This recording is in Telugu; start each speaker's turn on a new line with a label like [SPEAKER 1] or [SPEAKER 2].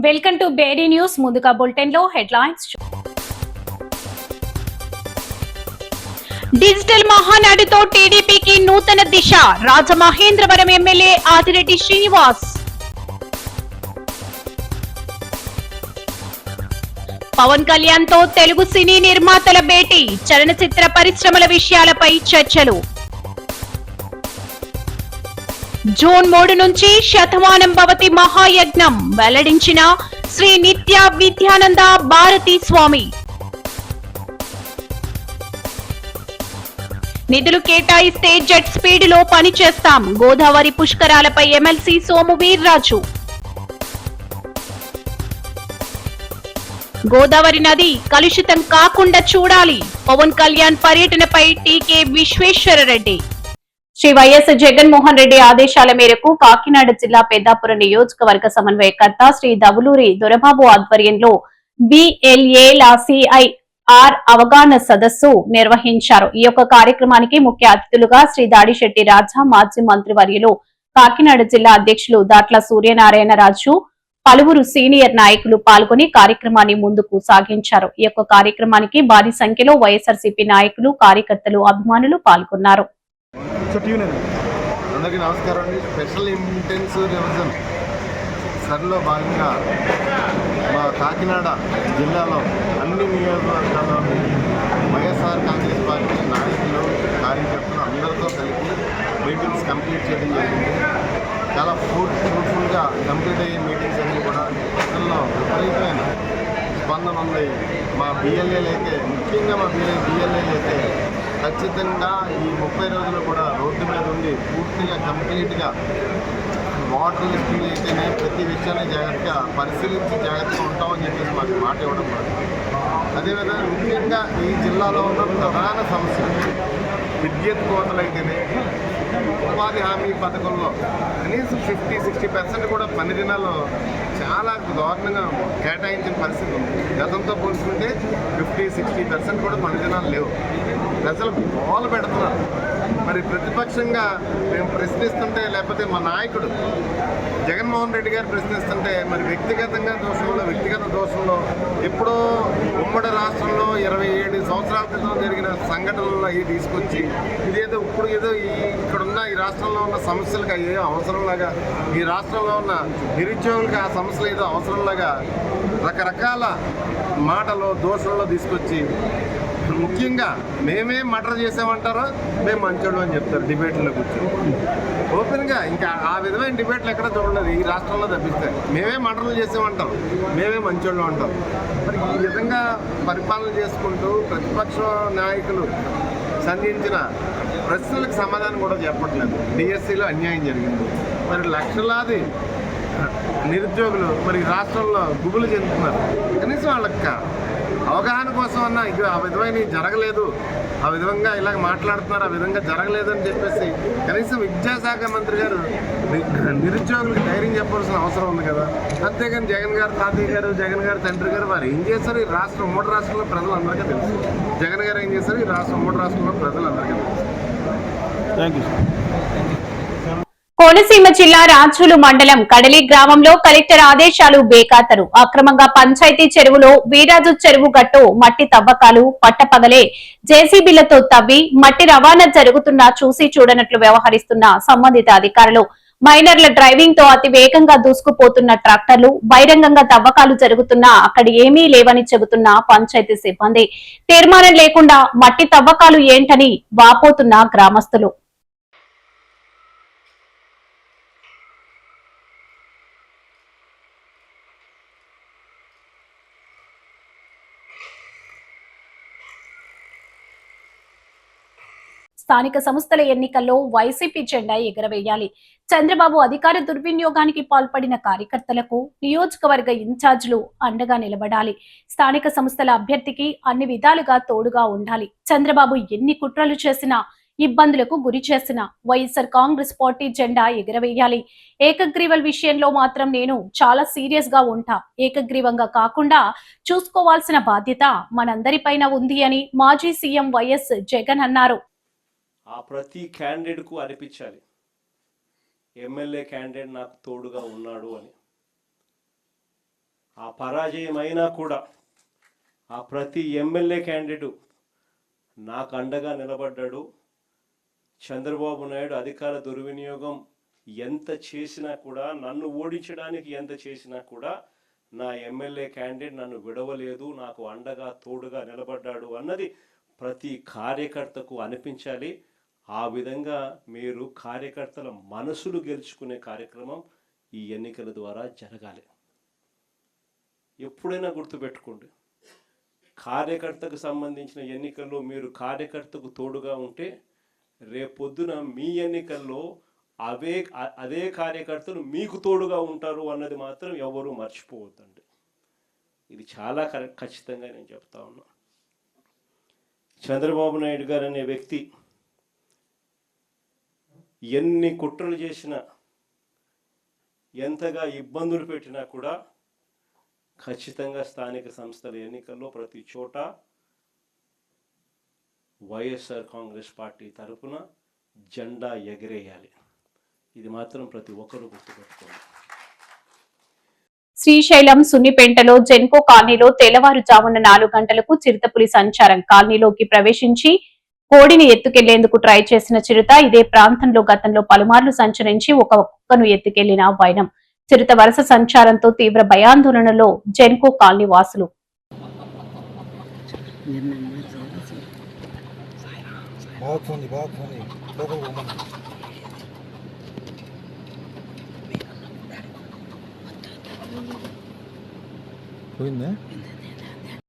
[SPEAKER 1] వెల్కమ్ టు బేరీ న్యూస్. ముందుగా బులెటిన్ లో హెడ్లైన్స్. డిజిటల్ మహానాడుతో టీడీపీకి నూతన దిశ. రాజమహేంద్రవరం ఎమ్మెల్యే ఆదిరెడ్డి శ్రీనివాస్. పవన్ కళ్యాణ్ తో తెలుగు సినీ నిర్మాతల భేటీ. చలనచిత్ర పరిశ్రమల విషయాలపై చర్చలు. జూన్ 3 నుంచి శతమానం భవతి మహాయజ్ఞం వెల్లడించిన శ్రీ నిత్య విద్యానంద భారతీ స్వామి. నిధులు కేటాయిస్తే జెట్ స్పీడ్ లో పనిచేస్తాం. గోదావరి పుష్కరాలపై ఎమ్మెల్సీ సోము వీర్రాజు. గోదావరి నది కలుషితం కాకుండా చూడాలి. పవన్ కళ్యాణ్ పర్యటనపై టీకే విశ్వేశ్వరరెడ్డి. శ్రీ వైఎస్ జగన్మోహన్ రెడ్డి ఆదేశాల మేరకు కాకినాడ జిల్లా పెద్దాపురం నియోజకవర్గ సమన్వయకర్త శ్రీ దవులూరి దొరబాబు ఆధ్వర్యంలో బిఎల్ఏల సిఐఆర్ అవగాహన సదస్సు నిర్వహించారు. ఈ యొక్క కార్యక్రమానికి ముఖ్య అతిథులుగా శ్రీ దాడిశెట్టి రాజా, మాజీ మంత్రివర్యులు, కాకినాడ జిల్లా అధ్యక్షులు దాట్ల సూర్యనారాయణరాజు, పలువురు సీనియర్ నాయకులు పాల్గొని కార్యక్రమాన్ని ముందుకు సాగించారు. ఈ యొక్క కార్యక్రమానికి భారీ సంఖ్యలో వైఎస్ఆర్సీపీ నాయకులు, కార్యకర్తలు, అభిమానులు పాల్గొన్నారు.
[SPEAKER 2] అందరికీ నమస్కారం అండి. స్పెషల్ ఇంటెన్సివ్ రివిజన్ సర్లో భాగంగా మా కాకినాడ జిల్లాలో అన్ని నియోజకవర్గాల్లోని వైఎస్ఆర్ కాంగ్రెస్ పార్టీ నాయకులు, కార్యకర్తలు అందరితో కలిపి మీటింగ్స్ కంప్లీట్ చేయడం జరిగింది. చాలా ఫ్రూట్ఫుల్గా కంప్లీట్ అయ్యే మీటింగ్స్ అన్నీ కూడా ప్రజల్లో విపరీతమైన స్పందన ఉంది. మా బిఎల్ఏలు అయితే, ముఖ్యంగా మా బిఎల్ఏలు అయితే ఖచ్చితంగా ఈ 30 రోజులు కూడా రోడ్డు మీద ఉండి పూర్తిగా కంప్లీట్గా వాటర్ స్పీడ్ అయితేనే ప్రతి విషయాన్ని జాగ్రత్తగా పరిశీలించి జాగ్రత్తగా ఉంటామని చెప్పేసి మాకు మాట ఇవ్వడం పడుతుంది. అదేవిధంగా ముఖ్యంగా ఈ జిల్లాలో ఉన్న ప్రధాన సమస్యలు విద్యుత్ కోతలైతేనే, ఉపాధి హామీ పథకంలో కనీసం 50-60% కూడా పని దినాల్లో చాలా దారుణంగా కేటాయించిన పరిస్థితి ఉంది. గతంతో పోల్చుకుంటే 50-60% కూడా పని దినాలు లేవు. ప్రజలు గోలు పెడుతున్నారు. మరి ప్రతిపక్షంగా మేము ప్రశ్నిస్తుంటే, లేకపోతే మా నాయకుడు జగన్మోహన్ రెడ్డి గారు ప్రశ్నిస్తుంటే, మరి వ్యక్తిగత దోషంలో ఎప్పుడో ఉమ్మడి రాష్ట్రంలో 27 సంవత్సరాల క్రితం జరిగిన సంఘటనలు అవి తీసుకొచ్చి ఇదేదో ఇప్పుడు ఏదో ఇక్కడున్న ఈ రాష్ట్రంలో ఉన్న సమస్యలకు అయ్యే అవసరంలాగా, ఈ రాష్ట్రంలో ఉన్న నిరుద్యోగులకు ఆ సమస్యలు ఏదో అవసరంలాగా రకరకాల మాటలు దోషంలో తీసుకొచ్చి, ముఖ్యంగా మేమే మర్డర్ చేసామంటారో మేము మంచోడు అని చెప్తారు డిబేట్లో కూర్చొని ఓపెన్గా. ఇంకా ఆ విధమైన డిబేట్లు ఎక్కడ చూడలేదు ఈ రాష్ట్రంలో తప్పిస్తే. మేమే మర్డర్లు చేసామంటాం, మేమే మంచోళ్ళు అంటాం. మరి ఈ విధంగా పరిపాలన చేసుకుంటూ ప్రతిపక్ష నాయకులు సంధించిన ప్రశ్నలకు సమాధానం కూడా చెప్పట్లేదు. డిఎస్సిలో అన్యాయం జరిగింది. మరి లక్షలాది నిరుద్యోగులు మరి రాష్ట్రంలో గుబులు చెందుతున్నారు. కనీసం వాళ్ళకి అవగాహన కోసం అన్నా ఇక ఆ విధమైన జరగలేదు, ఆ విధంగా ఇలాగ మాట్లాడుతున్నారు, ఆ విధంగా జరగలేదు అని చెప్పేసి కనీసం విద్యాశాఖ మంత్రి గారు నిరుద్యోగులకు ధైర్యం చెప్పాల్సిన అవసరం ఉంది కదా. అంతేగాని జగన్ గారు తాతయ్య గారు, జగన్ గారు తండ్రి గారు వారు ఏం చేశారు ఈ రాష్ట్రం, ఉమ్మడి రాష్ట్రంలో ప్రజలందరికీ తెలుసు. జగన్ గారు ఏం చేశారు ఈ ఉమ్మడి రాష్ట్రంలో ప్రజలందరికీ తెలుసు. Thank you.
[SPEAKER 1] కోనసీమ జిల్లా రాజులు మండలం కడలి గ్రామంలో కలెక్టర్ ఆదేశాలు బేఖాతరు. అక్రమంగా పంచాయతీ చెరువులో వీరాజు చెరువు గట్టు మట్టి తవ్వకాలు పట్టపగలే జేసీబీలతో తవ్వి మట్టి రవాణా జరుగుతున్నా చూసి చూడనట్లు వ్యవహరిస్తున్న సంబంధిత అధికారులు, మైనర్ల డ్రైవింగ్ తో అతి వేగంగా దూసుకుపోతున్న ట్రాక్టర్లు, బహిరంగంగా తవ్వకాలు జరుగుతున్నా అక్కడ ఏమీ లేవని చెబుతున్న పంచాయతీ సిబ్బంది, తీర్మానం లేకుండా మట్టి తవ్వకాలు ఏంటని వాపోతున్న గ్రామస్తులు. స్థానిక సంస్థల ఎన్నికల్లో వైసీపీ జెండా ఎగరవేయాలి. చంద్రబాబు అధికార దుర్వినియోగానికి పాల్పడిన కార్యకర్తలకు నియోజకవర్గ ఇన్ఛార్జీలు అండగా నిలబడాలి. స్థానిక సంస్థల అభ్యర్థికి అన్ని విధాలుగా తోడుగా ఉండాలి. చంద్రబాబు ఎన్ని కుట్రలు చేసినా, ఇబ్బందులకు గురి చేసిన వైఎస్ఆర్ కాంగ్రెస్ పార్టీ జెండా ఎగరవేయాలి. ఏకగ్రీవల్ విషయంలో మాత్రం నేను చాలా సీరియస్ గా ఉంటా. ఏకగ్రీవంగా కాకుండా చూసుకోవాల్సిన బాధ్యత మనందరిపైన ఉంది అని మాజీ సీఎం వైఎస్ జగన్ అన్నారు.
[SPEAKER 3] ఆ ప్రతి క్యాండిడేట్కు అనిపించాలి ఎమ్మెల్యే క్యాండిడేట్ నాకు తోడుగా ఉన్నాడు అని. ఆ పరాజయం అయినా కూడా ఆ ప్రతి ఎమ్మెల్యే క్యాండిడేటు నాకు అండగా నిలబడ్డాడు. చంద్రబాబు నాయుడు అధికార దుర్వినియోగం ఎంత చేసినా కూడా, నన్ను ఓడించడానికి ఎంత చేసినా కూడా నా ఎమ్మెల్యే క్యాండిడేట్ నన్ను విడవలేదు, నాకు అండగా తోడుగా నిలబడ్డాడు అన్నది ప్రతి కార్యకర్తకు అనిపించాలి. ఆ విధంగా మీరు కార్యకర్తల మనసులు గెలుచుకునే కార్యక్రమం ఈ ఎన్నికల ద్వారా జరగాలి. ఎప్పుడైనా గుర్తుపెట్టుకోండి, కార్యకర్తకు సంబంధించిన ఎన్నికల్లో మీరు కార్యకర్తకు తోడుగా ఉంటే రేపొద్దున మీ ఎన్నికల్లో అదే కార్యకర్తలు మీకు తోడుగా ఉంటారు అన్నది మాత్రం ఎవరు మర్చిపోవద్దండి. ఇది చాలా ఖచ్చితంగా నేను చెప్తా ఉన్నా. చంద్రబాబు నాయుడు గారు అనే వ్యక్తి ఎన్ని కుట్రలు చేసినా, ఎంతగా ఇబ్బందులు పెట్టినా కూడా ఖచ్చితంగా స్థానిక సంస్థల ఎన్నికల్లో ప్రతి చోట వైఎస్ఆర్ కాంగ్రెస్ పార్టీ తరఫున జెండా ఎగరేయాలి. ఇది మాత్రం ప్రతి ఒక్కరూ గుర్తుపెట్టుకోవాలి.
[SPEAKER 1] శ్రీశైలం సున్నిపేంటలో జెన్కో కాలనీలో తెల్లవారుజామున 4 గంటలకు చిరుతపులి సంచారం కాలనీలోకి ప్రవేశించి కోడిని ఎత్తుకెళ్లేందుకు ట్రై చేసిన చిరుత ఇదే ప్రాంతంలో గతంలో పలుమార్లు సంచరించి ఒక కుక్కను ఎత్తుకెళ్లిన వైనం. చిరుత వరుస సంచారంతో తీవ్ర భయాందోళనలో జెన్కో కాలనీ వాసులు.
[SPEAKER 4] పోయిందా?